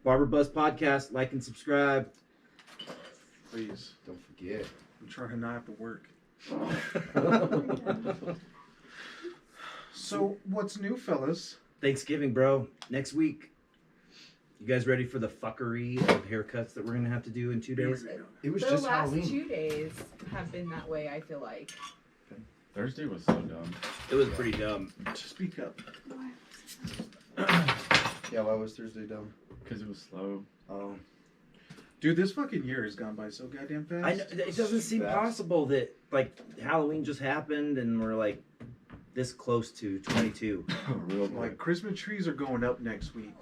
Barber Buzz Podcast. Like and subscribe. Please. Don't forget. I'm trying to not have to work. So, what's new, fellas? Thanksgiving, bro. Next week. You guys ready for the fuckery of haircuts that we're going to have to do in 2 days? It was The just last Halloween. 2 days have been that way, I feel like. Thursday was so dumb. It was pretty dumb. Just speak up. Yeah, why was Thursday dumb? Because it was slow. Oh. Dude, this fucking year has gone by so goddamn fast. I know, it doesn't seem Fast. possible that, like, Halloween just happened and we're, like, this close to 22. Real Like, Christmas trees are going up next week.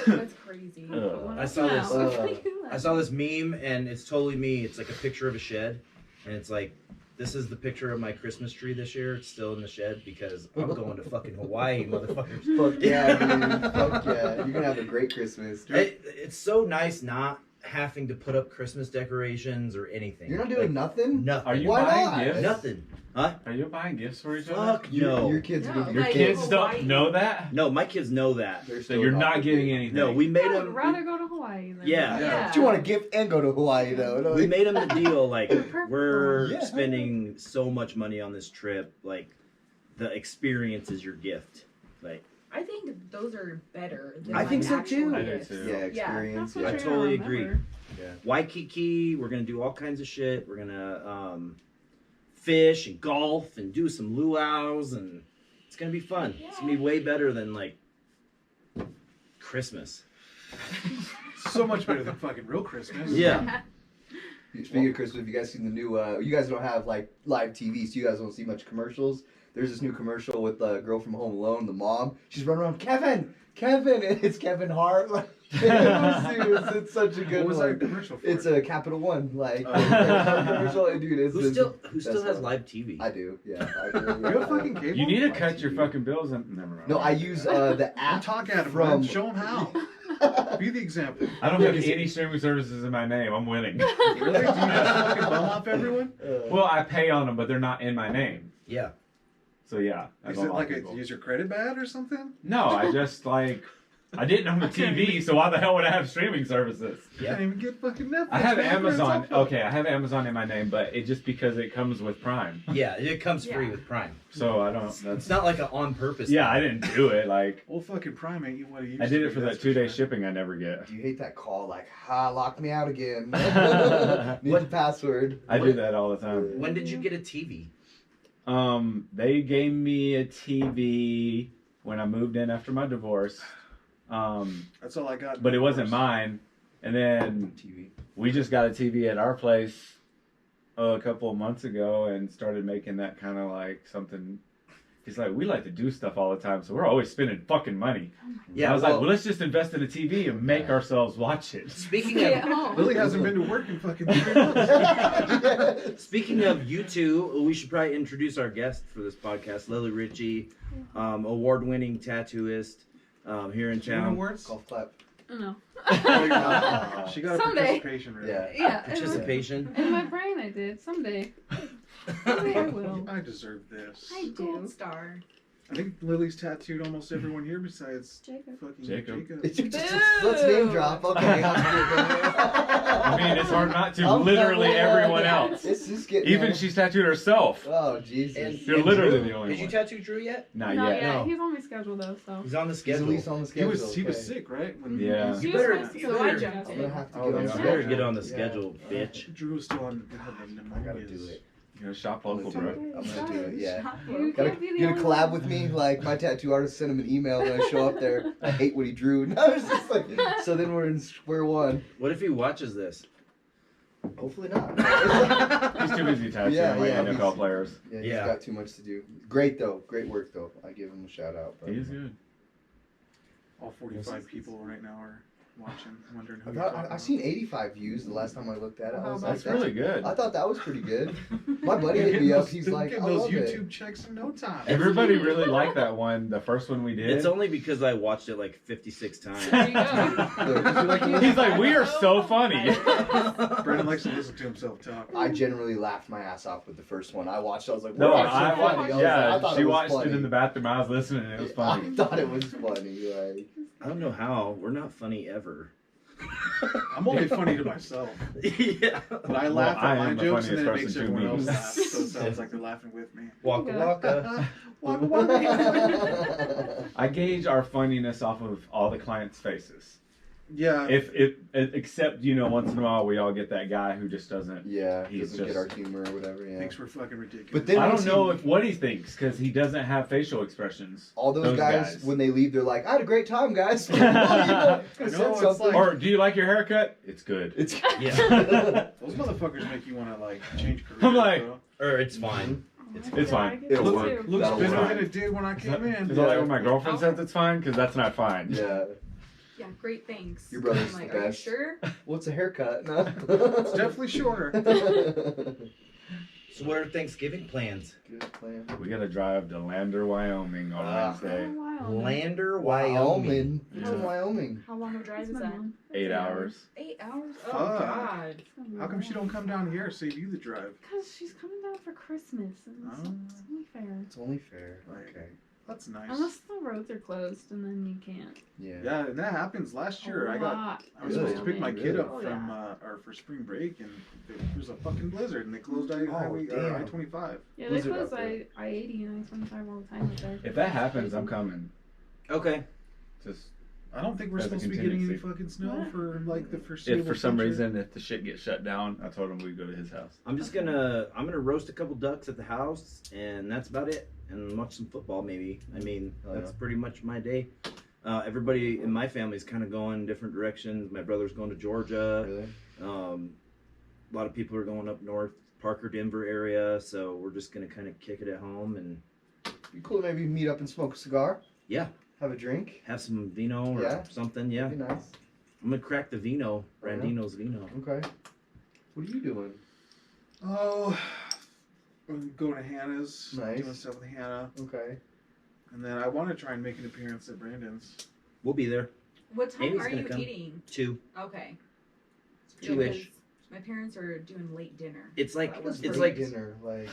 That's crazy. I saw this. Uh, I saw this meme, and it's totally me. It's like a picture of a shed, and it's like, this is the picture of my Christmas tree this year. It's still in the shed because I'm going to fucking Hawaii, motherfuckers. Fuck yeah, dude. Fuck yeah. You're gonna have a great Christmas. It's so nice not having to put up Christmas decorations or anything. You're not doing nothing? nothing. Are you Why buying not? gifts? Nothing. Huh? Are you buying gifts for each other? Fuck no. Your kids are No. gonna Your Like kids Hawaii. don't know that? No, my kids know that. They're So still you're not obligated. getting anything? No, we made I would them. rather go to Hawaii than Yeah. Yeah. But you want to gift and go to Hawaii though. No, We made them the deal. Like, we're Yeah. spending so much money on this trip. Like, the experience is your gift. Like, I think those are better than I think so, actual too. I do, gifts. too. yeah, experience. That's what I you're Yeah. gonna totally remember. agree. Waikiki, we're gonna do all kinds of shit. We're gonna fish and golf and do some luau's, and it's gonna be fun. It's gonna be way better than like Christmas. So much better than fucking real Christmas. Yeah. Speaking of Christmas, have you guys seen the new? You guys don't have like live TV, so you guys don't see much commercials. There's this new commercial with the girl from Home Alone, the mom. She's running around, Kevin, and it's Kevin Hart. Like, it's such a good What was one. that commercial for? It's a Capital One, like Oh. commercial. Dude, it's Who still that's has fun. live TV? I do, yeah. I do. You have fucking cable? You need to My cut your TV. fucking bills and never mind. No, I use the Don't app talk at him, from. man. Show him how. Be the example. I don't have any streaming services in my name. I'm winning. Really? Do you just fucking bum off everyone? Well, I pay on them, but they're not in my name. Yeah. So yeah. I Is don't it like people. use your credit bad or something? No, I just like I didn't own a TV, so why the hell would I have streaming services? You can't even get fucking Netflix. I have man. Amazon. It's awful. Okay, I have Amazon in my name, but it just because it comes with Prime. Yeah, it comes free Yeah. with Prime. So I don't. It's That's not like an on purpose. yeah. thing. I didn't do it. Like Well, fucking Prime ain't you what it used I did to it be, for that's that 2-day sure. shipping I never get. Do you hate that call? Like, lock me out again. Need the password. I do that all the time. When did you get a TV? They gave me a TV when I moved in after my divorce. That's all I got. But it wasn't mine. And then TV. we just got a TV at our place a couple of months ago and started making that kind of like something. He's like, we like to do stuff all the time, so we're always spending fucking money. Yeah, I was like, well, let's just invest in a TV and make ourselves watch it. Speaking Stay of at home. Lily hasn't been to work in fucking 3 months. Speaking of you two, we should probably introduce our guest for this podcast, Lily Ritchie, award-winning tattooist here in Do you know town. words? Golf clap. No. She got a Someday. participation rate. Yeah. Yeah. Participation. In my brain, I did. Someday. Maybe I will. I deserve this. I Gold do. star. I think Lily's tattooed almost everyone here besides Jacob. fucking Jacob. Let's name drop. Okay. I mean, it's hard not to. I'm Literally not- everyone else. It's just getting Even there. she's tattooed herself. Oh Jesus. And- You're literally Drew, the only Did you one. tattoo Drew yet? Not Not yet. yet. No. He's on my schedule though, so. He's on the He's at schedule. least on the He schedule. was okay. sick, right? When Yeah. He You was better- supposed to, you so I better- jumped I'm gonna in. have to Oh, get on yeah. You the better schedule. get on the Yeah. schedule, bitch. Drew was still on the I gotta do it. You know, shop local, I'm bro. gonna do it. Yeah. You Gotta can't be the get a only collab one. with me. Like my tattoo artist sent him an email, and I show up there. I hate what he drew. And I was just like, so then we're in square one. What if he watches this? Hopefully not. He's too busy tattooing Yeah, like yeah, NFL he's- players. Yeah, he's Yeah. got too much to do. Great though, great work though. I give him a shout out. But He is good. All 45 people right now are watching, wondering who I you're thought talking I about. seen 85 views the last time I looked at it. I was like, That's really good. I thought that was pretty good. My buddy You're hit getting me up. those- He's you're like, I getting those love YouTube it. checks in no time. Everybody really liked that one, the first one we did. It's only because I watched it like 56 There times. you go. He's like, we are so funny. Brandon likes to listen to himself talk. I generally laughed my ass off with the first one. I watched. I was like, No, "Wow, I so funny." I was yeah, like, I thought she it was watched funny. it in the bathroom. I was listening, and it was funny. I thought it was funny. Like, I don't know how. We're not funny ever. I'm only funny to myself. Yeah. But I laugh I at my am the jokes and then it funniest makes person to everyone else me. laugh. So it sounds like they're laughing with me. Waka waka. Waka waka. I gauge our funniness off of all the clients' faces. Yeah. Except, once in a while we all get that guy who just doesn't. Yeah, He's doesn't get just- our humor or whatever. Yeah. Thinks we're fucking ridiculous. But then I once don't know he- what he thinks because he doesn't have facial expressions. all those guys, when they leave, they're like, "I had a great time, guys." Oh, you No, said it's something. like- Or do you like your haircut? It's good. It's Yeah. Those motherfuckers make you want to like change careers. I'm like- bro. Or it's fine. It's fine. It'll It's work. fine. Looks That'll better work. than it did when I Is came in. that like when my girlfriend says it's fine? Because that's not fine. yeah. Yeah, great, thanks. Your brother's I'm like, the are you best. sure? What's a haircut? No. It's definitely shorter. So what are Thanksgiving plans? Good plan. We gotta drive to Lander, Wyoming on Wednesday. Lander, Wyoming. It's in Wyoming. How long of a drive is that? 8 hours. 8 hours? Oh, Fuck. God. How come she don't come down here save you the drive? Because she's coming down for Christmas, and it's only fair. It's only fair. Right. Okay. That's nice. Unless the roads are closed, and then you can't. Yeah. Yeah, and that happens. Last year, I was Really? supposed to pick my kid up Oh, from yeah. or for spring break, and there was a fucking blizzard, and they closed damn. I-25. Yeah, they Blizzard close up there. I-80 and I-25 all the time up there. If that happens, I'm coming. Okay. Just I don't think we're As a supposed to be getting any contingency. fucking snow What? for like the foreseeable if for some future. reason if the shit gets shut down, I told him we'd go to his house. I'm gonna roast a couple ducks at the house, and that's about it. And watch some football, maybe. I mean, Oh, that's yeah. pretty much my day. Everybody in my family is kind of going different directions. My brother's going to Georgia. Really? A lot of people are going up north, Parker, Denver area. So we're just gonna kind of kick it at home and Be cool to maybe meet up and smoke a cigar. Yeah. Have a drink. have some vino or Yeah. something. Yeah, That'd be nice. I'm gonna crack the vino, Oh, yeah? Randino's vino. Okay. What are you doing? Oh, we're going to Hannah's, Nice. doing stuff with Hannah, Okay. and then I want to try and make an appearance at Brandon's. We'll be there. What time Amy's are gonna you come. eating? 2. Okay. 2-ish. Because my parents are doing late dinner. It's like That was it's Great like dinner. Like.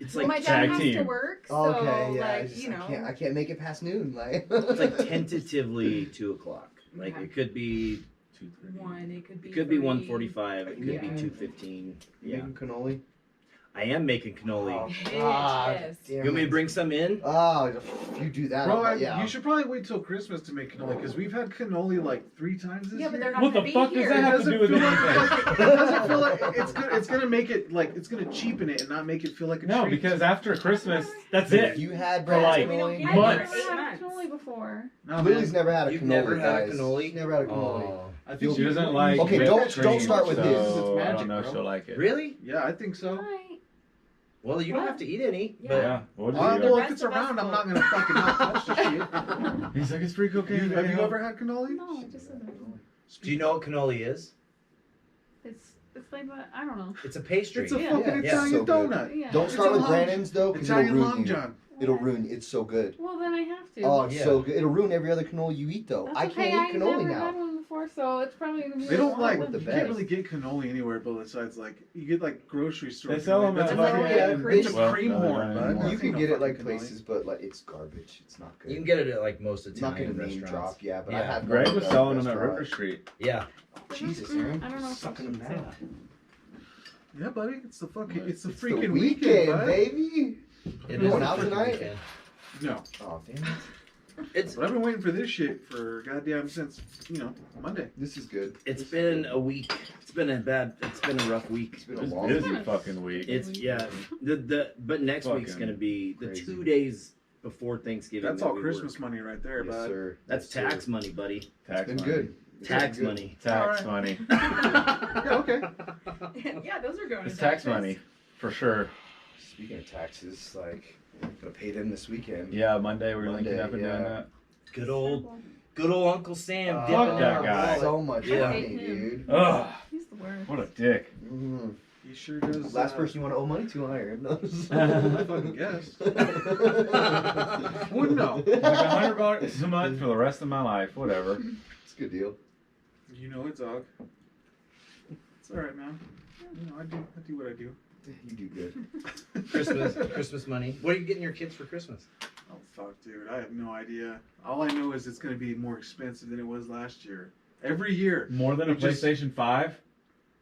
it's Well, like my dad tag has to team. work, so Okay. Yeah. I, like, just, you know. I can't make it past noon. Like. it's like tentatively 2 o'clock. Like Okay. it could be 2:30. 1, it could be it could be 3. 1:45. It could Yeah. be 2:15. You Yeah, making cannoli? I am making cannoli. Oh, Bitch, God yes. damn You want me it. to bring some in? Oh, if you do that. Bro, yeah. you should probably wait till Christmas to make cannoli because we've had cannoli like 3 times this Yeah, but year. they're not What gonna the be fuck does here. that It have to doesn't do with feel like anything? it doesn't feel like it's good. It's gonna make it like it's gonna cheapen it and not make it feel like a No, treat. because after Christmas, that's If it. you had For bread like We don't cannoli. get I've months. never 8 had months. cannoli before. no, Lily's man. never had a You've cannoli. never had a guys. cannoli? She's never had a cannoli. Oh. I think She you- doesn't like Okay, whipped don't cream, start with so this. It's I magic, don't know if bro. she'll like it. Really? Yeah, I think so. Right. Well, you don't What? have to eat any. Yeah. But Yeah. What Well, did you? if it's around, I'm not gonna fucking not touch the shit. He's like, it's free cocaine. Have you ever had cannoli? No, it just isn't. do you know what cannoli is? It's like what? I don't know. It's a pastry. It's a Yeah. fucking Yeah, Italian so good. donut. Yeah. Don't It's start a with long- Brandon's though, because it'll Italian ruin long you. john. It'll ruin you. It's so good. Well, then I have to. Oh, it's Yeah. so good. It'll ruin every other cannoli you eat though. That's I okay. can't eat I've cannoli never had now. one before, so it's probably gonna be. They don't like. with the You best. can't really get cannoli anywhere, but besides like you get like grocery store. They sell cannoli. them That's at fucking- fucking- yeah, It's a well, cream no, horn, no, bud. no, no. You That's can no get it like fucking cannoli. places, but like it's garbage. It's not good. You can get it at like most I'm not Italian gonna name restaurants. drop, yeah, but I Yeah. had Greg one was at a selling them at restaurant. River Street. Yeah. Jesus, Aaron. I don't know if I Sucking should them say down. that. Yeah, buddy. It's the fucking. It's the It's freaking the weekend, bud. baby. It You is going a out freaking tonight? weekend. No, Oh damn it! It's but I've been waiting for this shit for goddamn since Monday. This is good. it's been a week. It's been a rough week. It's been It a was long busy week. fucking week. It's but next week's Fucking gonna be the crazy. 2 days before Thanksgiving. That's that all we Christmas work. money right there, Yes, bud. sir. That's Yes, tax sir. money, buddy. Tax It's been money. good. It's Tax been good. money. Tax Alright. money. Yeah, okay. Yeah, those are going It's to tax taxes. money for sure. Speaking of taxes, like gonna pay them this weekend. Yeah, Monday we're Monday, linking up and doing yeah. that. Good old Uncle Sam Oh, dipping fuck in that our guy. wallet. So much Yeah. money, I hate him. dude. Ugh, He's the worst. what a dick. Mhm. He sure does. Last person you want to owe money to, I heard. No. I fucking guess. Wouldn't know. Like $100 a month for the rest of my life, whatever. It's a good deal. You know it, dog. It's all right, man. I do what I do. You do good. Christmas money. What are you getting your kids for Christmas? Oh fuck, dude! I have no idea. All I know is it's gonna be more expensive than it was last year. Every year. More than a It just- PlayStation 5?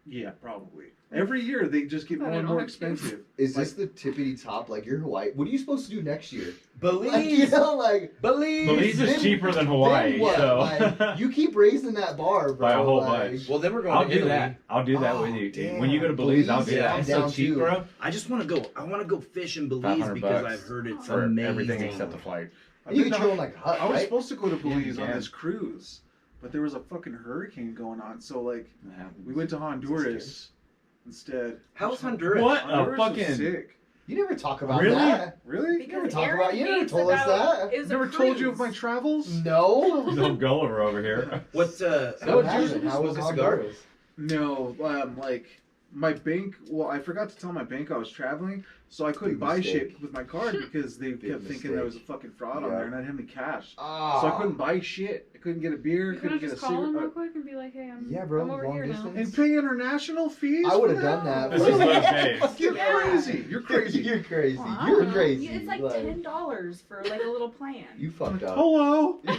Yeah, probably. Every year they just get I more don't and know more how to do. expensive. Is this the tippity top? Like you're Hawaii. What are you supposed to do next year? Belize. Like, you know, like Belize is then- cheaper than then Hawaii, what? so Like, you keep raising that bar, bro. by a whole like, bunch. Well, then we're going I'll to do Italy. that. I'll do that Oh, with you. damn. When you go to Belize, I'll do Belize, that. yeah, It's I'm so down cheap, too. bro. I just want to go. I want to go fish in Belize $500 because bucks I've heard it's for amazing. everything except the flight. I've you been can to- chill in like a hut, I was right? supposed to go to Belize you on can. this cruise, but there was a fucking hurricane going on. So like, Yeah. we went to Honduras instead. How's Honduras? What? Honduras A was fucking- sick. You never talk about Really? that. Really? never Because talk Aaron about- you never hates told us about that. is a Never told you of cruise. my travels? No. No Gulliver over here. What? So How what did happened? you How was smoke a cigar? Honduras? No, like my bank. Well, I forgot to tell my bank I was traveling, so I couldn't Big buy mistake. shit with my card because they Big kept thinking there was a fucking fraud on Yeah. there, and I didn't have any cash. Ah. So I couldn't buy shit. I couldn't get a beer. You could Couldn't have get a just called him real cigarette. quick and be like, hey, Yeah, bro, I'm over long here distance. now. And pay international fees. I for would have done that. This is those days. You're Yeah. crazy. You're crazy. You're crazy. Wow. You're crazy. Yeah, it's like $10 for like a little plan. You fucked up. Hello. That's,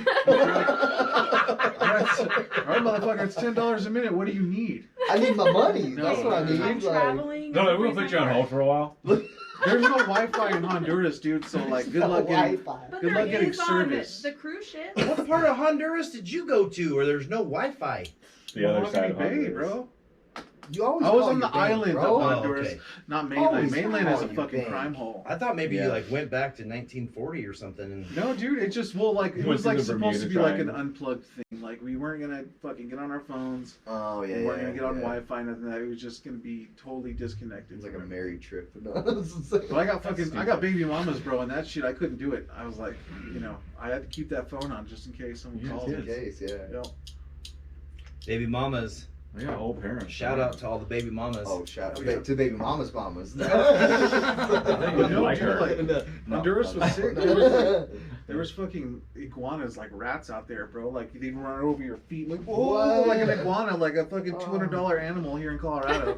all right, motherfucker. It's $10 a minute. What do you need? I need my money. No, That's what I need. I'm Like, traveling. No, we'll put you on hold for a while. There's no Wi-Fi in Honduras, dude. So like, good luck getting. Wi-Fi. But Good there luck getting is on service. the cruise ship. What part of Honduras did you go to where there's no Wi-Fi? The other side of Bay, Honduras. bro. You always I was call on your the bank, island bro. of Oh, Honduras, okay. not mainland. Always Mainland is call a your fucking bank. crime hole. I thought maybe Yeah. you like went back to 1940 or something. And No, dude, it just like it Went was through like the supposed to be Bermuda like an Triangle. unplugged thing. Like we weren't gonna fucking get on our phones. Oh yeah. We weren't gonna yeah, get on yeah. Wi-Fi. Nothing. That it was just gonna be totally disconnected. It's like a from it. married trip. No, But I got fucking, I stupid. got baby mamas, bro, and that shit I couldn't do it. I was like, you know, I had to keep that phone on just in case someone You called. did. me. in case, yeah. You know, baby mamas. We got old parents. Shout out to all the baby mamas. Oh, shout Oh, yeah. to baby mamas. They No, like dude, her. like, No. Honduras was sick. There was fucking iguanas like rats out there, bro. Like they'd run over your feet, like whoa, What? like an iguana, like a fucking $200 animal here in Colorado.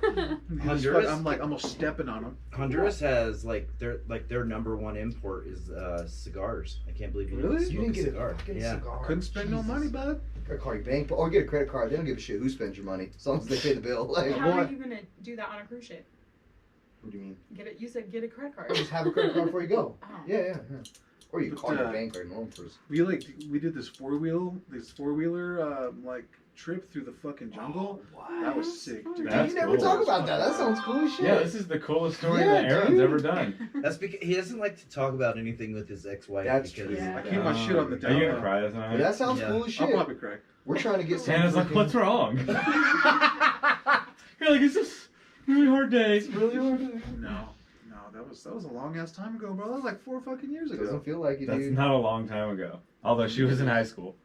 Honduras? I'm like almost stepping on them. Honduras has their number one import is cigars. I can't believe you Really? didn't You smoke didn't a get cigar. a fucking Yeah. cigar. Couldn't spend no money, bud. Gotta call your bank or get a credit card. They don't give a shit who spends your money as long as they pay the bill. Like, How are what? you gonna do that on a cruise ship? What do you mean? Get it? You said get a credit card. Or just have a credit card before you go. Oh. Yeah. Or you But, call your bank or normal person. We did this four wheeler like trip through the fucking jungle. That was sick, dude. That's You never cool. talk about that. That sounds cool as shit. Yeah, this is the coolest story Yeah, that Aaron's dude. ever done. That's because he doesn't like to talk about anything with his ex-wife. That's because true. Yeah. I keep my shit on the Are you gonna down. cry But tonight? that sounds Yeah. cool as I'll shit. probably cry. We're trying to get some. Santa's like, freaking- what's wrong? You're like, it's just a really hard day. It's really hard. No, that was a long ass time ago, bro. That was like 4 fucking years ago. Doesn't feel like it, That's dude. not a long time ago. Although she was in high school.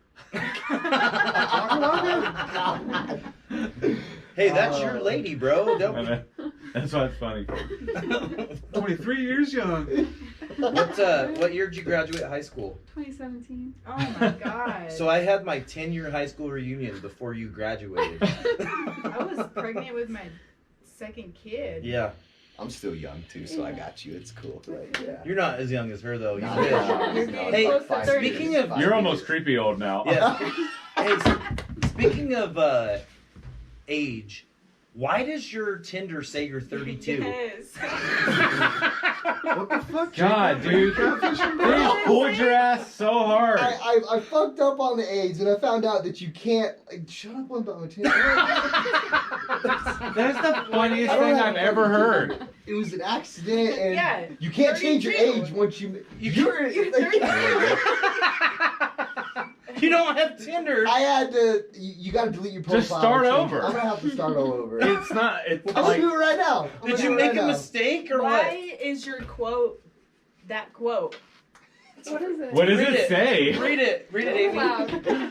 Hey, that's your lady, bro. Don't. That's why it's funny. 23 years young. What year did you graduate high school? 2017. Oh my god. So I had my 10-year high school reunion before you graduated. I was pregnant with my second kid. Yeah, I'm still young too, so I got you. It's cool. Like, yeah. you're not as young as her though. You Nah, wish. nah, You're nah, getting Hey, close to five 30. speaking years, of- five You're years. almost creepy old now. Yeah. Hey, speaking of age, why does your Tinder say you're 32? Yes. What the fuck? God, Jacob? dude. Catfishing, They bro? pulled your ass so hard. I fucked up on the age and I found out that you can't. Like, shut up about my Tinder. That's the funniest I don't thing have I've ever heard. It was an accident, and Yeah, you can't change your 32. age once you. You're like, 32. You don't have Tinder. I had to. You got to delete your profile. Just start and change over. it. I'm gonna have to start all over. It's not. It's I'm gonna like. do it right now. I'm Did gonna you do it make right a now. mistake or Why what? is your quote that quote? What is it? What does Read it it. say? Read it, Amy. Loud.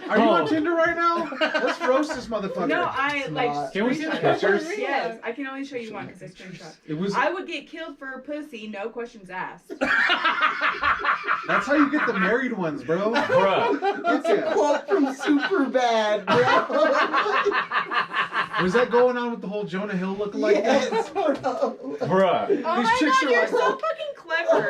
Are you Oh. on Tinder right now? Let's roast this motherfucker. No, I It's like. not. Can we see the screenshot. pictures? Yes, I can only show you one because I screenshot. It was. I would get killed for pussy, no questions asked. That's how you get the married ones, bro. Bruh. It's a quote from Superbad, bro. Was that going on with the whole Jonah Hill lookalike? Yes, bro. Bruh. Oh These my chicks god, are you're like- so fucking clever.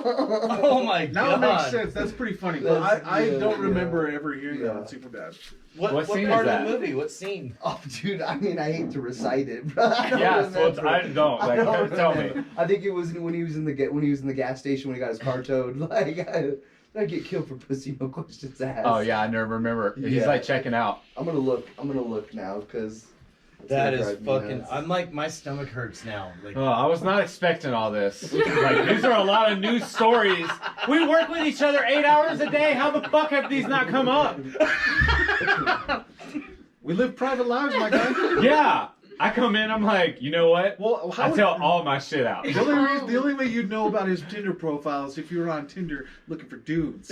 Oh my Now it makes god. sense. That's pretty funny. But That's I good, don't yeah. remember ever hearing that Yeah. on Superbad. What scene part is of the that? movie? What scene? Oh, dude, I mean, I hate to recite it, bro. I don't Yeah, so remember. I don't. I Like, don't tell remember. me. I think it was when he was in the gas station when he got his car towed. Like, I get killed for pussy, no questions asked. Oh yeah, I never remember. He's Yeah. like checking out. I'm gonna look now because That is fucking. I'm like, my stomach hurts now. Like, Oh, I was not expecting all this. Like, these are a lot of news stories. We work with each other 8 hours a day. How the fuck have these not come up? We live private lives, my guy. Yeah. I come in, I'm like, you know what? Well, I tell all my shit out. The only way you'd know about his Tinder profile is if you were on Tinder looking for dudes.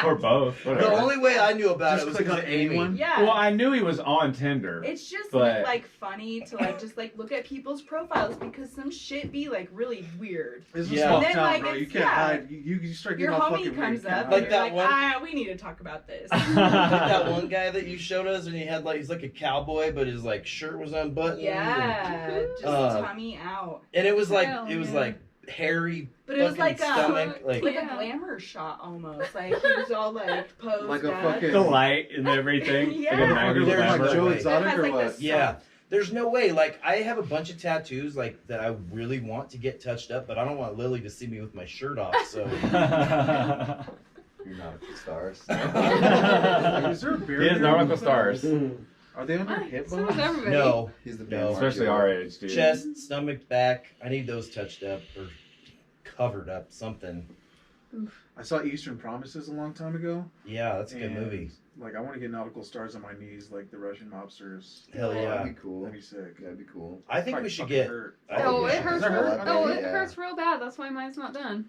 Or both. the Whatever. only way I knew about Just it was click because on of Amy. anyone. Yeah. Well, I knew he was on Tinder. It's just But- like funny to like just like look at people's profiles because some shit be like really weird. It's a Yeah. small And then, town, like, bro. You it's- can't yeah. hide. You start Your getting all homie fucking comes weird. up Can't Like and hide. you're that like, one- we need to talk about this. Like that one guy that you showed us, and he had like, he's like a cowboy, but his like shirt was unbuttoned. Yeah, just tummy out. And it was like, Hell it was yeah. like hairy. But it was fucking like a stomach. Like, like Yeah. a glamour shot almost. Like he was all like posed Like a up. fucking- The light and everything. Yeah. Like a 90s They're like glamour. Joe Right. Exotic It has, or like, what? this- yeah. There's no way. Like, I have a bunch of tattoos like that I really want to get touched up, but I don't want Lily to see me with my shirt off. So You're nautical stars. Is there a barrier? He has nautical stars. Are they on your hip So bone? does everybody. no, He's the No. Especially our age, dude. chest, stomach, back. I need those touched up or covered up. Something. I saw Eastern Promises a long time ago. Yeah, that's a good and, movie. Like, I want to get nautical stars on my knees, like the Russian mobsters. Hell yeah. That'd be cool. That'd be sick. That'd be cool. I think Probably we should fucking get. hurt. I think Oh, we it should- hurts. Does that hurt? Oh, Yeah. it hurts real bad. That's why mine's not done.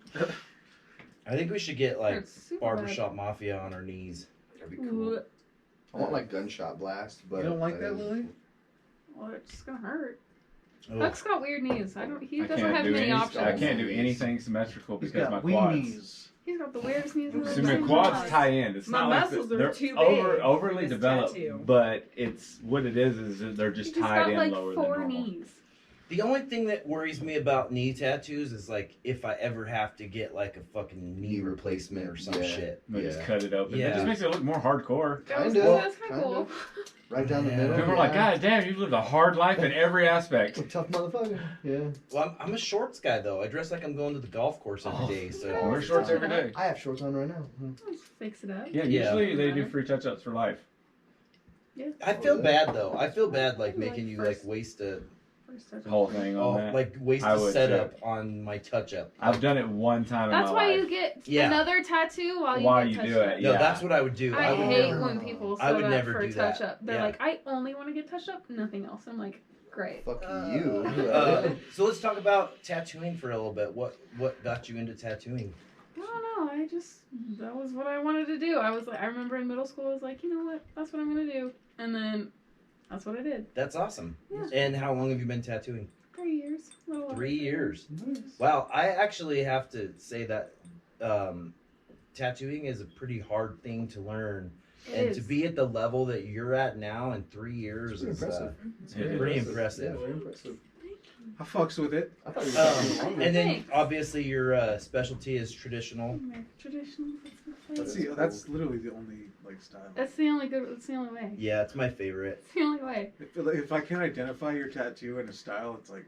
I think we should get like Hurts super barbershop mafia on our knees. That'd be bad. cool. Ooh, I want like gunshot blast, but You don't like that, Lily? well, it's just gonna hurt. Oh. Huck's got weird knees. He I doesn't can't have do many any. options. I can't do anything symmetrical He's because my got quads. weenies. He's got the weirdest knees I've ever See, my seen. quads tie in. It's My not like muscles are they're too big overly for this developed, tattoo. but it's what it is that they're He just just tied got in like lower 4 than normal. knees. The only thing that worries me about knee tattoos is like if I ever have to get like a fucking knee replacement or some Yeah. shit. They just Yeah. cut it open. It Yeah. just makes it look more hardcore. That's Kinda, kind of kinda. cool. Right down the Yeah. middle. People are like, God damn, you've lived a hard life in every aspect. a tough motherfucker. Yeah. Well, I'm a shorts guy though. I dress like I'm going to the golf course every day. So I wear shorts every day. I have shorts on right now. Let's fix it up. Yeah, Yeah. usually they do free touch-ups for life. Yeah. I feel bad though. I feel bad like Like making you first- like waste a First touch. The whole thing on that. like waste I a would, setup on my touch up. I've done it one time That's in why my you life. get Yeah. another tattoo while you While get you touch do up. it, No, yeah. that's what I would do. I would hate never- when people I set would up never for do a touch that. up. They're Yeah. like, I only want to get touched up, nothing else. I'm like, great. Fuck you. So let's talk about tattooing for a little bit. What got you into tattooing? I don't know. That was what I wanted to do. I was like, I remember in middle school, I was like, you know what? That's what I'm gonna do. And then that's what I did. That's awesome. Yeah. And how long have you been tattooing? 3 years. A little over 3 years. Nice. Wow, I actually have to say that tattooing is a pretty hard thing to learn. It And is. to be at the level that you're at now in 3 years It's is impressive. It pretty is. impressive. Yeah, very impressive. I fucks with it. I thought you were talking longer. And then Thanks. obviously your specialty is traditional. American traditional. That's That is that's literally the only like style. That's the only good. That's the only way. Yeah, it's my favorite. It's the only way. If I can't identify your tattoo and a style, it's like,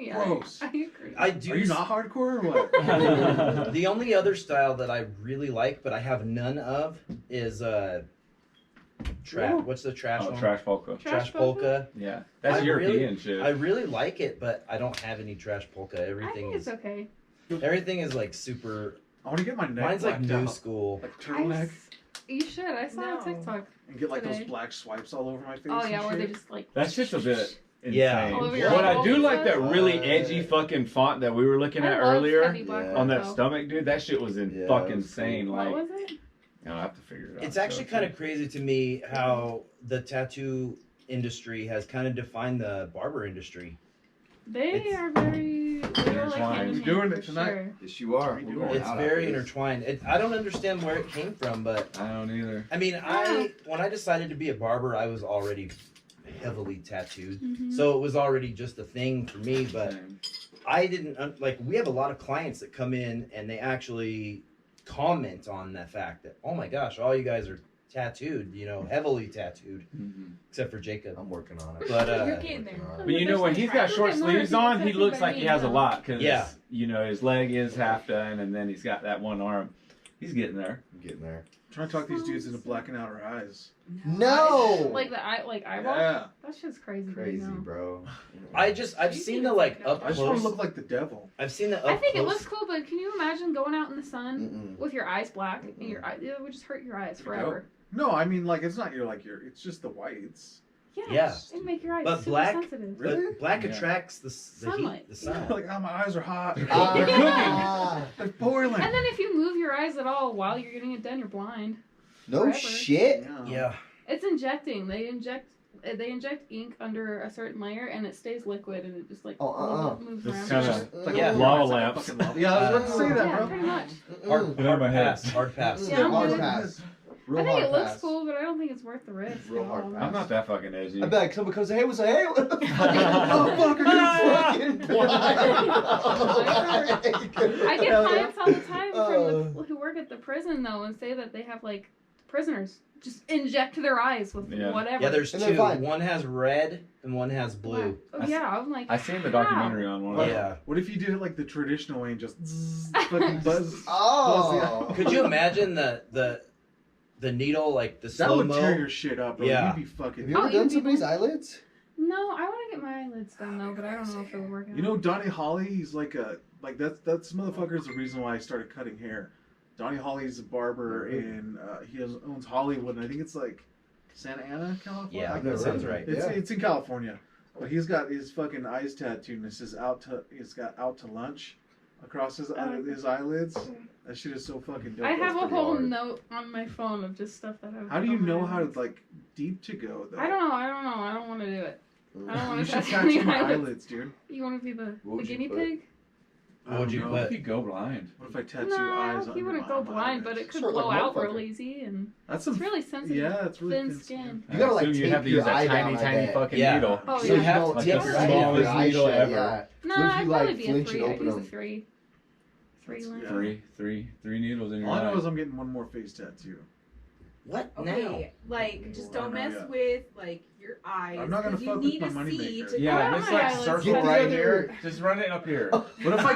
Yeah, Gross. I agree. I do. are you not hardcore or what? The only other style that I really like, but I have none of, is Ooh. what's the trash Oh, one? trash polka. Trash polka. Yeah, that's I European shit. I really like it, but I don't have any trash polka. I Everything think it's is okay. everything is like super. I want to get my neck Mine's like blacked new out, school. like turtleneck, You should. I saw No. a TikTok. and get like those today. black swipes all over my face. Oh and yeah, where they shit. just like. That's just a bit insane. Yeah. All over your What I elbows do and like that stuff. really edgy fucking font that we were looking I at love earlier heavy black Yeah. on that logo. stomach, dude. That shit was Yeah, fucking that was insane. What Like, was it? I'll have to figure it out. It's actually kind of crazy to me how the tattoo industry has kind of defined the barber industry. They It's- are very. They're like Intertwined. hand in You're doing hand it for tonight. sure. Yes, you are. It's We're going It's out very after this. intertwined. I don't understand where it came from, but I don't either. I mean, when I decided to be a barber, I was already heavily tattooed, Mhm. so it was already just a thing for me. But Same. I didn't like. We have a lot of clients that come in and they actually comment on the fact that, oh my gosh, all you guys are tattooed, heavily tattooed, except for Jacob. I'm working on it. But You're getting there. But when he's got short sleeves on, he looks like he has a lot because his leg is half done, and then he's got that one arm. He's getting there. I'm getting there. I'm trying to talk these dudes into blacking out our eyes. No. Like eyeball. Yeah. That shit's crazy. Crazy, No. bro. I've seen the like up I just want close. to look like the devil. I've seen the up I think close. it looks cool, but can you imagine going out in the sun Mm-mm. with your eyes black and your eye? It would just hurt your eyes forever. No, I mean like it's not your it's just the whites. Yeah. It'd make your eyes But super black- sensitive. Really? But black Yeah. attracts the Sunlight. heat, the sun. Like my eyes are hot. Ah, They're boiling. And then if you move your eyes at all while you're getting it done, you're blind. no Forever. shit. Yeah. It's injecting. They inject ink under a certain layer, and it stays liquid, and it just like moves This around. kinda- It's like Yeah. Lava it's like lamps. fucking lava. Yeah, I was about to say that, Yeah, bro. pretty much. Hard, Get out of my head. pass. Hard pass. Yeah, I'm hard good. pass. Real I think hard it looks pass. cool, but I don't think it's worth the risk. Real at hard all. pass. I'm not that fucking edgy. I bet like someone comes, hey, what's up? Hey, what the fuck? Ah! Fucking blind. I get clients all the time Oh. from who work at the prison though, and say that they have like prisoners just inject their eyes with Yeah. whatever. Yeah, there's And they're two. fine. One has red and one has blue. Oh yeah, I'm like. I seen the how? documentary on one. of them. Yeah. What if you did it like the traditional way and just fucking buzz? Oh. Could you imagine the needle, like the That slow would tear your mo? shit up, bro. Yeah. You'd be fucking. Have you ever Oh, done you somebody's people- eyelids? No, I want to get my eyelids done though, but I don't know if it would work out. You know Donnie Holly? He's like that's motherfucker's the reason why I started cutting hair. Donnie Holly's a barber and he owns Hollywood, and I think it's like Santa Ana, California. Yeah, I've never that sounds heard of right. it. Yeah. It's in California, but he's got his fucking eyes tattooed, and it says he's got out to lunch across his eyelids. That shit is so fucking dope. I have a pretty whole hard. note on my phone of just stuff that I've. How do you done on know my how to eyelids. like deep to go though? I don't know. I don't want to do it. I don't want You to should tattoo tattoo my eyelids. eyelids, dude. You want to be the What would you guinea put? pig? What would you I don't put? know. What if you go blind? What if I tattoo No, eyes? he under wouldn't my go blind, but eyelids? it could Short like blow out motherfucker. real easy, and That's some. it's really sensitive. Yeah, it's really thin thin skin. You gotta, like, I assume you tape have to your use that eye tiny, down, I tiny bet. fucking Yeah. needle. Oh, So yeah. you don't Like tip the your eye down smallest your eye needle shit, ever. yeah. No, So if I'd you, probably like, be a flinch and 3. I'd open use a them. 3. 3 Yeah. length. Three needles in your All I know eye. is I'm getting one more face tattoo. What Okay, like just don't mess with like your eyes. I'm not gonna 'cause you fuck with need my to money see maker. to Yeah, Oh, just my like eyelids. circle Get the right other- here. Just run it up here. What if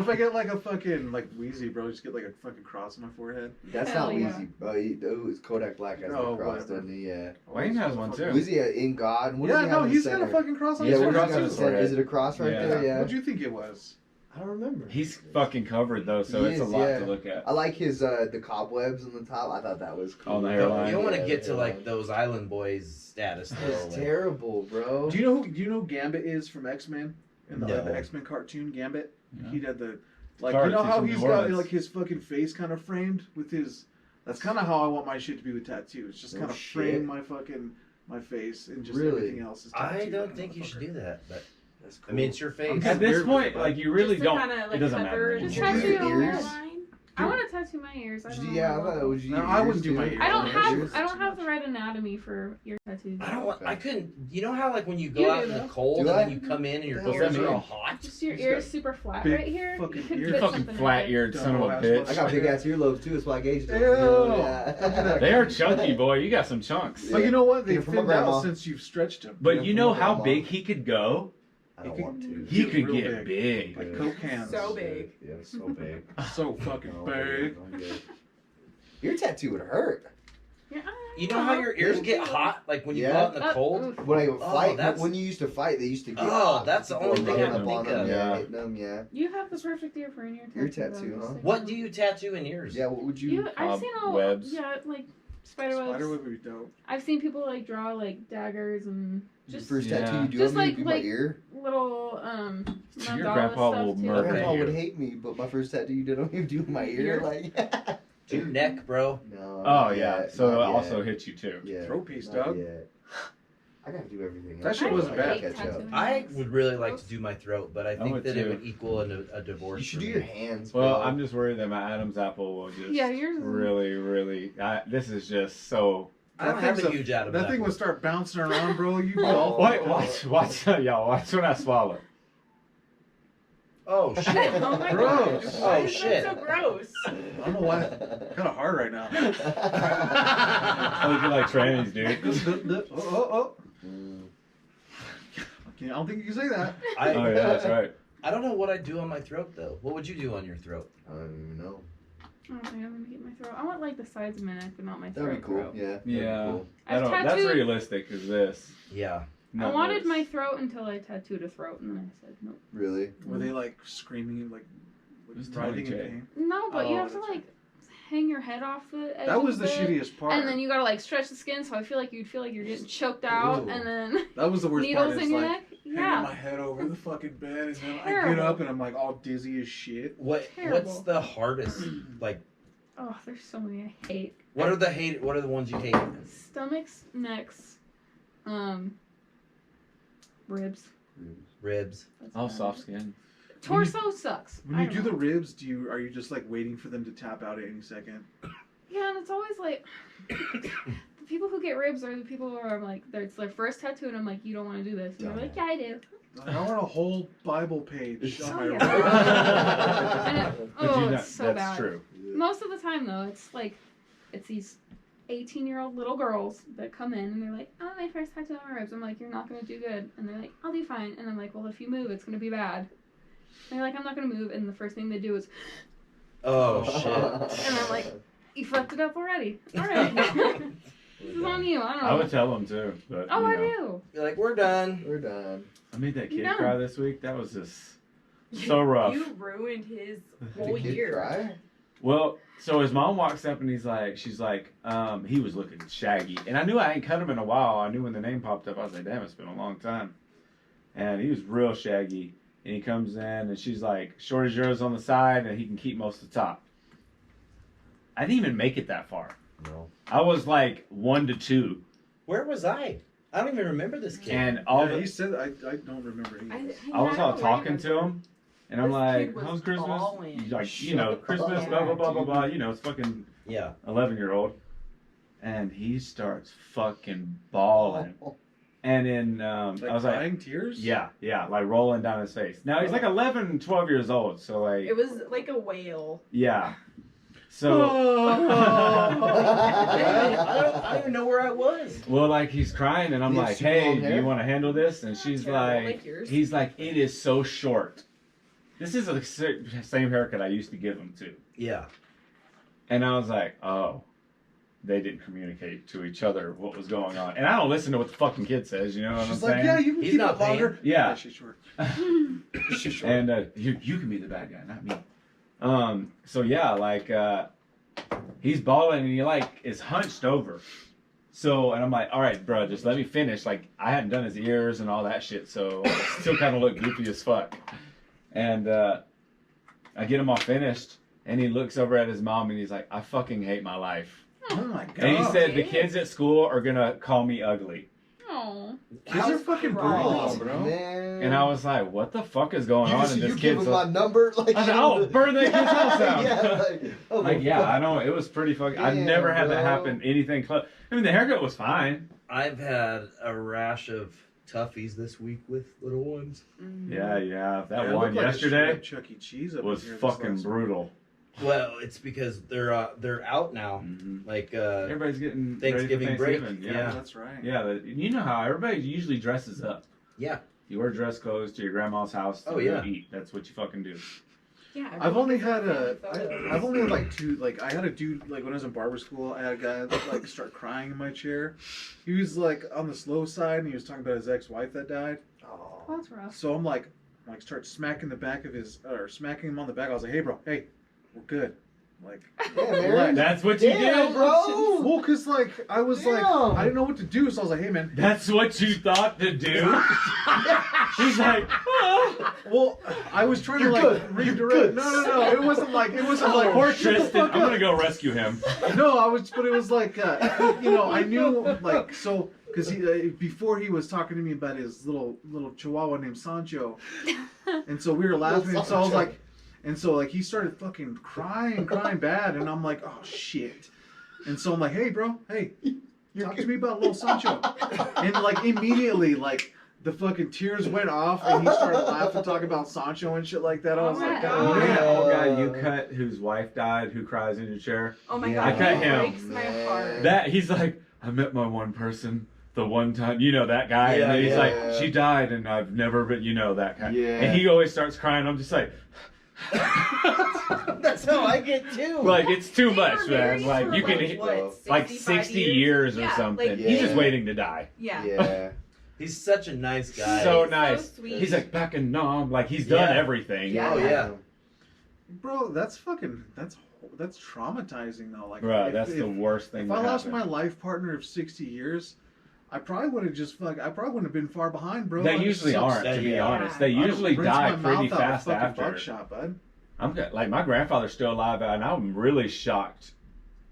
I get like a fucking like Wheezy, bro? Just get like a fucking cross on my forehead. That's Hell not yeah. Wheezy. It's Kodak Black has Oh, the cross, whatever. doesn't he? Yeah. Wayne has one too. Wheezy in God. And what does Yeah, he have no, in he's the got a center? fucking cross on Yeah, his what cross does he on have in his the center? forehead. Is it a cross right Yeah. there? Yeah. What'd you think it was? I don't remember. He's fucking covered though, so He it's a is, lot yeah. to look at. I like his the cobwebs on the top. I thought that was cool. On the You hairline. don't want to Yeah, get to the like hairline. those Island Boys status though. It's like- terrible, bro. Do you know who Gambit is from X-Men? In the, No. the X-Men cartoon, Gambit. Yeah. He did the like Clark, you know he's how from he's New got Orleans. like his fucking face kind of framed with his. That's kind of how I want my shit to be with tattoos. Just No kind of shit. frame my face and just Really? everything else is tattooed. I don't on the think you should motherfucker. do that, but That's I mean it's your face. Okay. At this Weird with point, it, like you really just don't. To kinda, like, It doesn't cover matter. Just Would you tattoo do your ears? hairline. I want to tattoo my ears. I don't know. Yeah, I thought would you? No, do I ears wouldn't do too? my ears. I don't Yeah, have yours I is don't too have the much. right anatomy for ear tattoos. I don't want. Okay. I couldn't. You know how like when you You go out do, in the though. cold Do and I? then you come in and your What's ears that are all mean? hot. Just your He's ears got super flat big right here. fucking You can ears. put Fucking something flat right eared son of a Dumb bitch. ass I got big ass earlobes too. That's why I gauged them. Ew. Yeah. They are chunky, boy. You got some chunks. But you know what? Get They've it from my thinned out grandma. since you've stretched them. But Yeah, you know from how grandma. big he could go? I don't want to. He Get could real get big. big. Like Coke cans. So big. Yeah, so big. So fucking No, big. I'm good. Your tattoo would hurt. Your eye. You know how your ears get hot like when you go Yeah. out in the cold. When I fight, that's- when you used to fight, they used to get. Oh, hot. that's the People only were thing I running can up on think them, of. Yeah, Yeah. hitting them, yeah. You have the perfect ear for an ear tattoo. Ear tattoo, though, just huh? saying. What do you tattoo in yours? Yeah, what would you? I've seen all webs. Yeah, like spider webs. Spider web would be dope. I've seen people like draw like daggers and Your just first Yeah. tattoo you do Just on me like- would be my like- ear. little Your mandala grandpa stuff will too. My murder grandpa you. would hate me, but my first tattoo you did on me would do in my ear, Ear? like. Dude, neck, bro. No. Oh not yeah, yet, so not it yet. also hits you too. Yeah. Throat piece, not dog. yet. I gotta do everything. That shit else. wasn't I bad. gotta hate catch up. tattooing. I would really like to do my throat, but I I think would that it too. would equal a divorce. You should for do me. your hands. Well, bro. I'm just worried that my Adam's apple will just Yeah, yours is- really. This is just so. I don't have a huge Adam's That thing apple. would start bouncing around, bro. You'd be Oh. all. Wait, watch, y'all. Watch when I swallow. Oh shit. Oh my Gross. gosh. Oh, Why is shit. that so gross? I don't know why. Kind of hard right now. Oh, you like trannies, dude. Oh. I don't think you can say that. Oh yeah, that's right. I don't know what I do on my throat though. What would you do on your throat? I don't even know. I don't think I'm gonna get my throat. I want like the sides of my neck, but not my throat. That'd be cool. throat. Yeah. that'd be Yeah. Cool. I've That's tattooed- realistic as this. Yeah. I Not wanted this. my throat until I tattooed a throat, and then I said nope. Really? Were they like screaming, like Who's writhing in Tony J? pain? No, but you Oh, have to that's like hang your head off the edge. That was of the it, shittiest part. And then you gotta like stretch the skin, so I feel like you'd feel like you're getting choked out, Ooh. and then That was the worst needles part. in Is your like neck. hanging Yeah. my head over the fucking bed, and then I get Terrible. up and I'm like all dizzy as shit. What's Terrible. the hardest? Like, Oh, there's so many I hate. what are the ones you hate? Stomachs, necks, ribs. Ribs. That's All bad. soft skin. Torso sucks. When I you don't do the know. ribs, are you just like waiting for them to tap out at any second? Yeah, and it's always like the people who get ribs are the people who are like, it's their first tattoo, and I'm like, you don't want to do this. And they're like, yeah, I do. I want a whole Bible page on Oh, my yeah. And rib. But oh, you it's so that's bad. true. Most of the time, though, it's these 18-year-old little girls that come in and they're like, oh, my first tattoo on my ribs. I'm like, you're not going to do good. And they're like, I'll do fine. And I'm like, well, if you move, it's going to be bad. And they're like, I'm not going to move. And the first thing they do is, Oh shit. and I'm like, you fucked it up already. All right. This is on you. I don't know. I would tell them too, but Oh, you I know. do. You're like, we're done. We're done. I made that kid No. cry this week. That was just so rough. You ruined his Did whole the kid year. cry? Well, so his mom walks up and she's like, he was looking shaggy. And I knew I ain't cut him in a while. I knew when the name popped up, I was like, damn, it's been a long time. And he was real shaggy. And he comes in and she's like, short as yours on the side and he can keep most of the top. I didn't even make it that far. No. I was like 1 to 2. Where was I? I don't even remember this kid. And all Yeah, he the, said I don't remember either. I was all talking to him. And I'm This like, kid was how's Christmas? bawling. He's like, Shut you know, up. Christmas, blah, blah, blah, blah, blah. You know, it's fucking Yeah. 11-year-old. And he starts fucking bawling. And then Like I was like, crying tears? yeah, like rolling down his face. Now he's like 11, 12 years old. So like, It was like a whale. yeah. So, I don't even know where I was. well, like he's crying and I'm He has like, super hey, long do hair? you want to handle this? And Not she's terrible, like, like yours. he's like, it is so short. This is the same haircut I used to give him to. Yeah. And I was like, oh, they didn't communicate to each other what was going on. And I don't listen to what the fucking kid says, you know what I'm She's like, saying? yeah, you can He's keep not it longer. paying. Yeah. she's short. She's short. And you can be the bad guy, not me. So yeah, like he's bawling and he like is hunched over. So and I'm like, all right, bro, just let me finish. Like I hadn't done his ears and all that shit, so I still kind of look goofy as fuck. And I get him all finished, and he looks over at his mom and he's like, I fucking hate my life. Oh my god. And he said the yeah. kids at school are gonna call me ugly. Oh. kids are fucking brutal, bro. Man. And I was like, what the fuck is going on in you this give kid's him my life? number? Like, I said, oh, burn that kid's house down. yeah, oh, Like, yeah, fuck. I know. It was pretty fucking. I've Damn, never had that bro. happen. Anything close. I mean, the haircut was fine. I've had a rash of toughies this week with little ones. Yeah. That Yeah, it one looked like a yesterday straight Chuck E. Cheese up was in here this fucking last brutal. Well, it's because they're out now. Mm-hmm. Like Everybody's getting Thanksgiving ready for break. Thanksgiving. week. Yeah. That's right. Yeah. You know how everybody usually dresses up. Yeah. You wear dress clothes to your grandma's house to Oh, yeah. eat. That's what you fucking do. Yeah. I've only had photos. I've only had like two. Like I had a dude like when I was in barber school. I had a guy that like start crying in my chair. He was like on the slow side, and he was talking about his ex-wife that died. Oh. That's rough. So I'm like start smacking the back of his or smacking him on the back. I was like, hey bro, hey, we're good. Like, Yeah, man. relax. That's what you Damn, do. bro. Well, cause like I was like Damn. I didn't know what to do, so I was like, hey man. That's what you thought to do. He's like, "Ah." Well, I was trying You're to like good. You're redirect. good. No. It wasn't like Poor shut the Tristan. fuck I'm up. gonna go rescue him. No, but it was like, I knew, like, so, because he, before he was talking to me about his little chihuahua named Sancho, and so we were laughing, Little and so I was Sancho. like, and so, like, he started fucking crying bad, and I'm like, oh, shit. And so I'm like, hey, bro, hey, talk to me about little Sancho. And, like, immediately, like, the fucking tears went off and he started laughing, talking about Sancho and shit like that. I was like, Oh, God You know damn. that old guy you cut whose wife died, who cries in your chair? Oh my Yeah. god, I cut he him. breaks my heart. That he's like, I met my one person the one time, you know that guy, Yeah, and then he's yeah. like, she died, and I've never been, you know that guy. Yeah. And he always starts crying. I'm just like, That's how I get too. like it's too They much, were man. married Like for, you can, like 65 60 years or Yeah, something. like, He's just Yeah. waiting to die. Yeah. Yeah. He's such a nice guy. So He's nice. So sweet. He's like back in Nam, like he's done Yeah. everything. Yeah. Oh yeah. Bro, that's traumatizing though. Like, Bro, if- that's if, the worst thing. If to I lost happen. my life partner of 60 years, I probably would have just I probably wouldn't have been far behind, bro. They I'd usually suck- aren't, to be Yeah. honest. They I'd have usually rinsed die my pretty mouth out fast with fucking after. buckshot, bud. I'm good. Like my grandfather's still alive, and I'm really shocked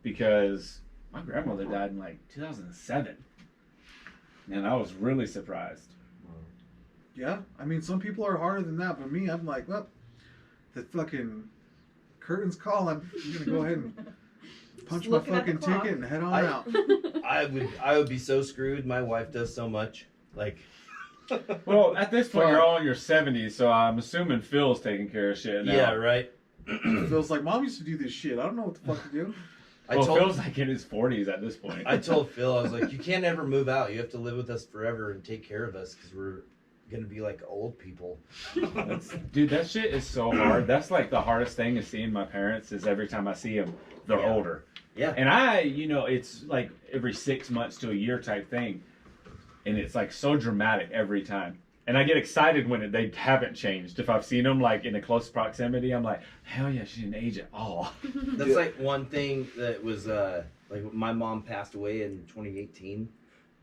because my grandmother died in like 2007, and I was really surprised. Yeah, I mean, some people are harder than that, but me, I'm like, well, the fucking curtain's calling. I'm gonna go ahead and punch Just my looking at the fucking clock. ticket and head on I- out. I would be so screwed. My wife does so much. Like, Well, at this point, you're all in your 70s, so I'm assuming Phil's taking care of shit now. yeah, right. It feels like mom used to do this shit. I don't know what the fuck to do. Well, Phil's like in his 40s at this point. I told Phil, I was like, you can't ever move out. You have to live with us forever and take care of us because we're gonna be like old people. Dude, that shit is so hard. That's like the hardest thing is seeing my parents is every time I see them, they're Yeah. older. Yeah. And it's like every 6 months to a year type thing. And it's like so dramatic every time. And I get excited when they haven't changed. If I've seen them like in a close proximity, I'm like, hell yeah, she didn't age at all. That's Yeah. like one thing that was like my mom passed away in 2018,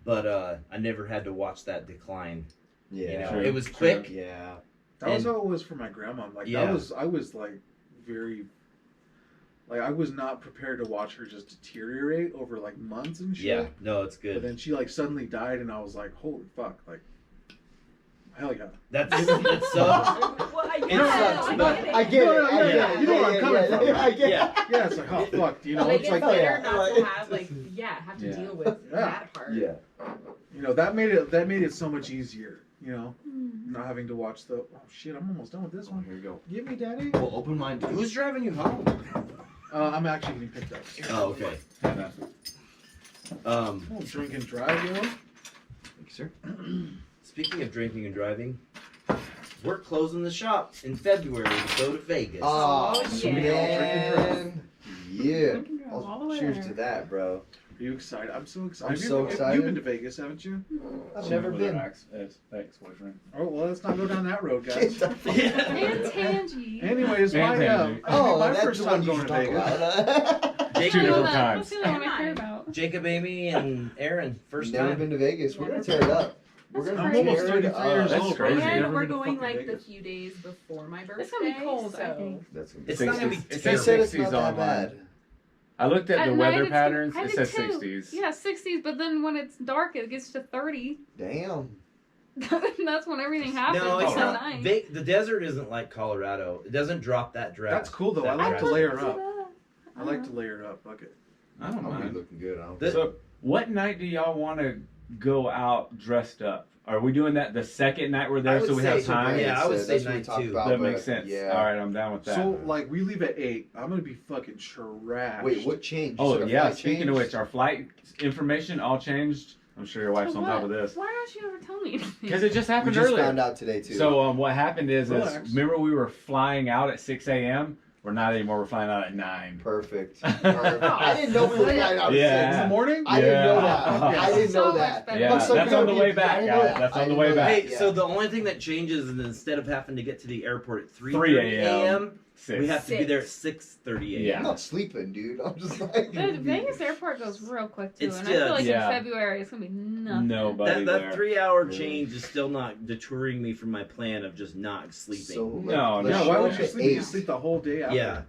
but I never had to watch that decline. Yeah. You know, True, it was true. quick. Yeah. That was And- how it was for my grandma. Like Yeah. I was like very, like I was not prepared to watch her just deteriorate over like months and shit. Yeah, no, it's But good. then she like suddenly died, and I was like, holy fuck, like, hell yeah. That sucks. Well, I get it. sucks, I but get it. I get No, it. no, I yeah, get it. you know where I'm coming from. I get it. Yeah. Yeah, it's like, oh fuck, you know, Like, it's it's like, oh, better yeah. not to have have to Yeah. deal with Yeah. that part. Yeah. you know, that made it so much easier, you know, Hmm. not having to watch the, oh shit, I'm almost done with this one. Here you go. Give me, daddy. Well, open mine. Who's driving you home? I'm actually getting picked up. Oh, okay. Oh, drink and drive, you know? Thank you, sir. Speaking of drinking and driving, we're closing the shop in February to go to Vegas. Oh, yeah. man. Yeah. We can go all the way Cheers there. to that, bro. Are you excited? I'm so excited. I'm so excited. You've been to Vegas, haven't you? I've never been. Ex-boyfriend. Oh, well, let's not go down that road, guys. And Tangy. Anyways, And my, Tangy. Oh, my that's first the time one you going should to talk Vegas. about. Two different different times. That's the only one I care about. Jacob, Amy, and Aaron, first Never time. been to Vegas. We're gonna tear it up. We're That's gonna I'm crazy. almost tear it 33 up. years That's old. crazy. I've never And we're been to going fucking like Vegas. the few days before my birthday. It's gonna be cold, I so- think. That's gonna be It's not gonna be It They says said it's 60s not that online. bad. I looked at the night, weather it's- patterns. I It did says too. 60s. Yeah, 60s, but then when it's dark, it gets to 30. Damn. That's when everything happens. No, it's at not. night. The desert isn't like Colorado. It doesn't drop that drastic. That's cool, though. I that like to drastic. layer looked up. it up. I like to layer it up. Fuck it. I don't I'm mind. looking good. I don't The- So, what night do y'all want to go out dressed up? Are we doing that the second night we're I there would so we say have so, time? Yeah, I would say That's what we night talked two. about, That but makes sense. Yeah. All right, I'm down with that. So, like, we leave at 8. I'm going to be fucking trashed. Wait, what changed? You Oh said our yeah, flight speaking of changed? which, our flight information all changed. I'm sure your wife's So on top what? of this Why don't you ever tell me anything? because it just We happened just earlier. found out today too. So what happened is Relax. remember we were flying out at 6 a.m. We're not anymore. We're flying out at 9. perfect. Perfect. I didn't know we were flying out at Yeah. 6. In the morning? I didn't know Yeah. that. I didn't So know much that. better. Yeah, I'm so that's good on the at way you. I back, didn't know guys. that. That's I on the didn't way know back. that. Hey, Yeah. so the only thing that changes is instead of having to get to the airport at 3 3:30 a.m. a.m., 6. we have to be Six. there at 6:30 a.m. Yeah. I'm not sleeping, dude. I'm just like. The Vegas airport goes real quick too, It's and I feel like yeah. in February it's gonna be nothing. Nobody That there. 3-hour Really? change is still not deterring me from my plan of just not sleeping. So, No, let's Yeah, no. why show would up you at sleep? You 8. sleep the whole day after. Yeah.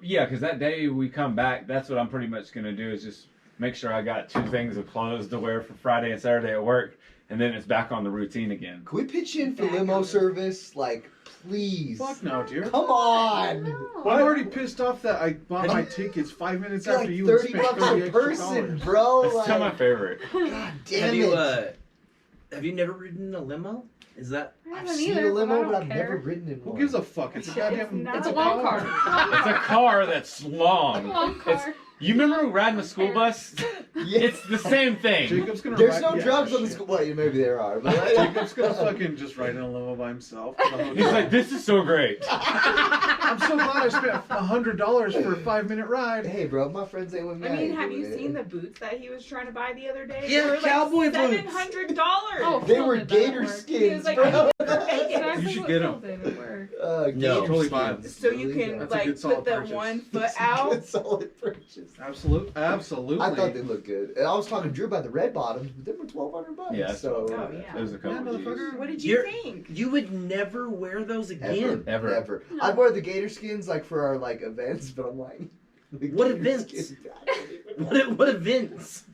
Yeah, because that day we come back, that's what I'm pretty much gonna do is just make sure I got 2 things of clothes to wear for Friday and Saturday at work, and then it's back on the routine again. Can we pitch in for Back limo on. service? Like, please. Fuck no, dear. Come on. No. Well, I'm already pissed off that I bought my tickets 5 minutes It's after like you 30 and spent bucks 30 a extra person, dollars. bro. That's still my Like, favorite. God damn Have it. you Have you never ridden a limo? Is that? I I've haven't seen either, a limo, but but I I've don't never care. ridden in Who one. gives a fuck? It's a goddamn. not It's a long car. It's a car that's long. Long car. You remember riding a school bus? Yeah. It's the same thing. Jacob's gonna There's ride- no yeah, drugs on the shit. school. Well, yeah, maybe there are, but Jacob's gonna fucking just ride in a limo by himself. to the He's hotel. like, this is so great. I'm so glad I spent $100 for a 5-minute ride. hey, bro, my friends ain't with me. I mean, ain't have doing you it. seen the boots that he was trying to buy the other day? Yeah, They were cowboy like boots. $700. Oh, They Phil were did that at gator work. He skins, was like, bro. Exactly You should what get Phil 'em. did at work. No. Gator Totally skins. fine. So you Really? can That's a like good solid put the purchase. one foot It's a out. good solid purchase. Absolutely. I thought they looked good. And I was talking to Drew about the red bottoms, but they were $1,200. Yeah, so Oh, yeah. There's a Yeah, couple of motherfucker. G's. What did you You're- think? You would never wear those again. ever, Ever. ever. No. I'd wear the gator skins like for our like events, but I'm like, the What gator events? skins, I don't even know. What events?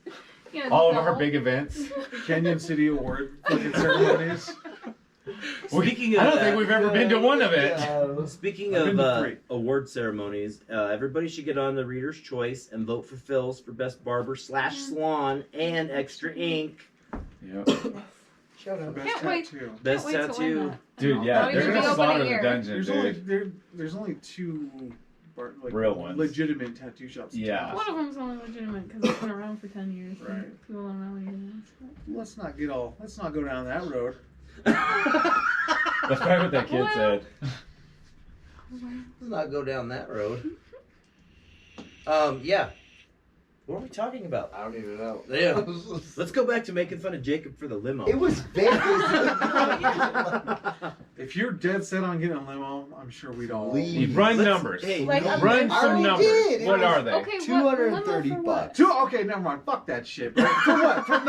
Yeah, All of no. our big events. Canyon City Award fucking ceremonies. Speaking of I don't that, think we've ever been to one of it. Yeah. Speaking I've of been to 3. award ceremonies, everybody should get on the Reader's Choice and vote for Phil's for Best Barber / Salon and Extra Ink. Yep. Shout out. Best Can't wait. tattoo. Best Can't wait to tattoo. win that. Dude, yeah, That'll they're even gonna be open slaughter a the year. dungeon, dude. There's only 2 like Real ones. Legitimate tattoo shops. in Yeah. town. One of them's only legitimate because it's been around for 10 years. and Right. People don't know anything. Let's not go down that road. That's probably what that kid Well- said. Let's not go down that road. Yeah. What are we talking about? I don't even know. Yeah. Let's go back to making fun of Jacob for the limo. It was Vegas. If you're dead set on getting a limo, I'm sure we'd all Leave. Run Let's- numbers. Hey, Like, no, Run I some already numbers. did. It What was- are they? Okay, 230 what, bucks. Okay, never mind. Fuck that shit. Bro. For what? From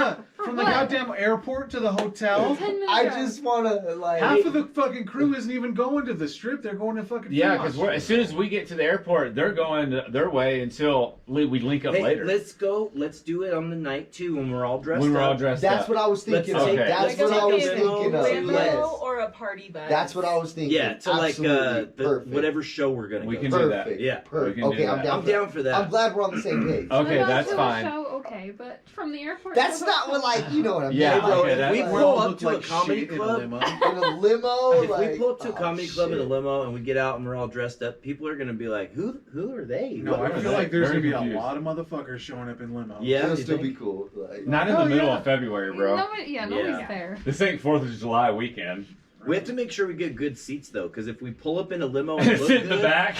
the what? goddamn airport to the hotel. 10 minutes. I just want to like. Half of the fucking crew isn't even going to the strip. They're going to fucking. Yeah, Fremont. because as soon as we get to the airport, they're going their way until we link up hey, later. let's go. Let's do it on the night too when we're all dressed when we're all up. dressed That's up. what I was thinking. Let's of. take- That's Like a what I was fucking thinking of. limo Yes. or a party bus. That's what I was thinking. Yeah, to like Absolutely. the Perfect. whatever show we're gonna We go can to. do that. Perfect. Yeah. Perfect. We can do Okay, I'm that. down. I'm for that. down for that. I'm glad we're on the same page. Okay, Not that's to a fine. Show, okay, but from the airport. That's to not what like you know what I'm Yeah, Hey, saying. bro, okay, if that- we Like, pull all up look to a like comedy shit in a club, limo. in a limo. if like, we pull up to a oh, comedy club in a shit. limo and we get out and we're all dressed up, people are gonna be like, "Who are they?" No, What I are feel they?" like there's Very gonna be confused. a lot of motherfuckers showing up in limos. Yeah, It'll you still think? be cool. Like, Not in Hell the middle yeah. of February, bro. Nobody's Yeah. there. This ain't 4th of July weekend. We have to make sure we get good seats though, because if we pull up in a limo and look Sit in good, the back.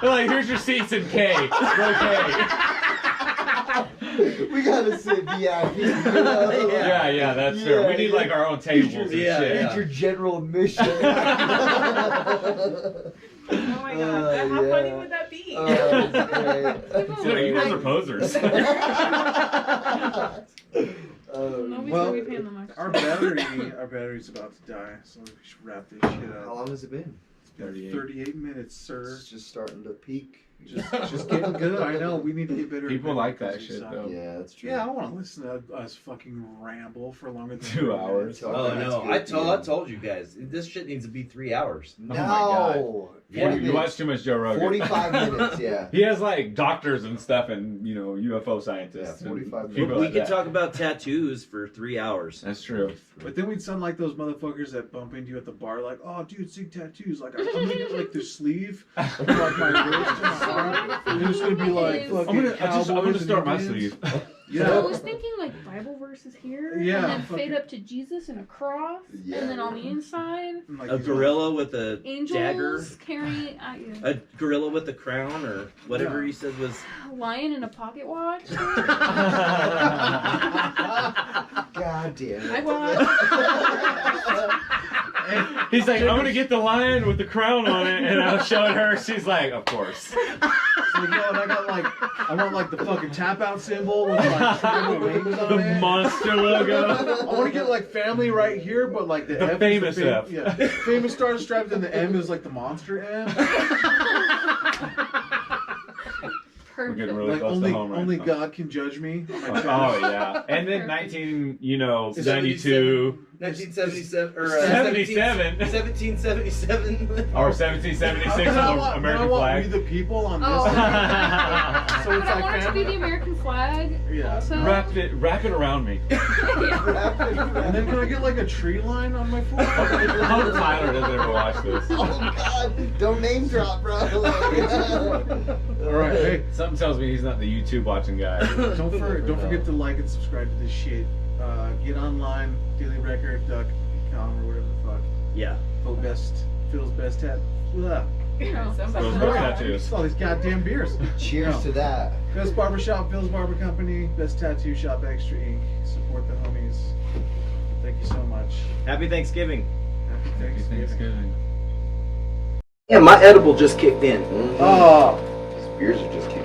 They're like, here's your seats in K. Go K. we gotta sit VIP. You know? Yeah, that's true. We need like our own tables and Yeah, shit. It's your general admission. Oh my god, how yeah. funny would that be? It's great. Dude, you guys are posers. Nobody's well, gonna be paying them extra. Our battery's about to die, so we should wrap this shit How up. long has it been? It's been 38 minutes, sir. It's just starting to peak. Just getting good. I know we need to get better. at People video like that because we shit, suck. though. Yeah, that's true. Yeah, I want to listen to us fucking ramble for longer than 2 30 hours. minutes. Oh That's no, good, I yeah. told you guys, this shit needs to be 3 hours. No. God. Yeah, 40 You minutes. watch too much Joe Rogan. 45 minutes, yeah. He has like doctors and stuff and, UFO scientists. Yeah, 45 and minutes. people We like could that. talk about tattoos for 3 hours. That's true. But then we'd sound like those motherfuckers that bump into you at the bar, like, "Oh, dude, sick tattoos." Like, I'm gonna get like the sleeve, of, like my wrist and So arm. what And it's gonna be like is- fucking I'm gonna cowboys start my and Indians. sleeve. So I Yeah. was thinking like Bible verses here, Yeah, and then fucking- fade up to Jesus and a cross, Yeah. and then on the inside, And, like, A these gorilla with a angels dagger, carrying at you. a gorilla with a crown, or whatever Yeah. he said was. A lion in a pocket watch. God damn I it. watch. He's like, I'm gonna get the lion with the crown on it, and I'll show it her. She's like, of course. Like, yo, and I want like the fucking tap out symbol with like triple wings on The it. monster logo. I want to get like family right here, but like the The F famous is the F. Yeah, famous star striped, and the M is like the monster M. We're getting Perfect. really Like close to home right only now. God can judge me. On my chest. Oh yeah, and then Perfect. 92. 1977 or 77. 1777 Or 1776 I American want We flag. the People on this. Oh. So But it's I like want it to be family. the American flag. Yeah. Also. Wrap it around me. And then can I get like a tree line on my forehead? I hope Tyler doesn't ever watch this. Oh God! Don't name drop, bro. All right, hey, Something tells me he's not the YouTube watching guy. don't forget to like and subscribe to this shit. Get online, dailyrecord.com or whatever the fuck. Yeah. Phil's best tat. Blah. Somebody- Those are tattoos. It's all these goddamn beers. Cheers to that. Best barbershop, Phil's Barber Company. Best tattoo shop, Extra Ink. Support the homies. Thank you so much. Happy Thanksgiving. Happy Thanksgiving. Yeah, my edible just kicked in. Oh. These beers are just keep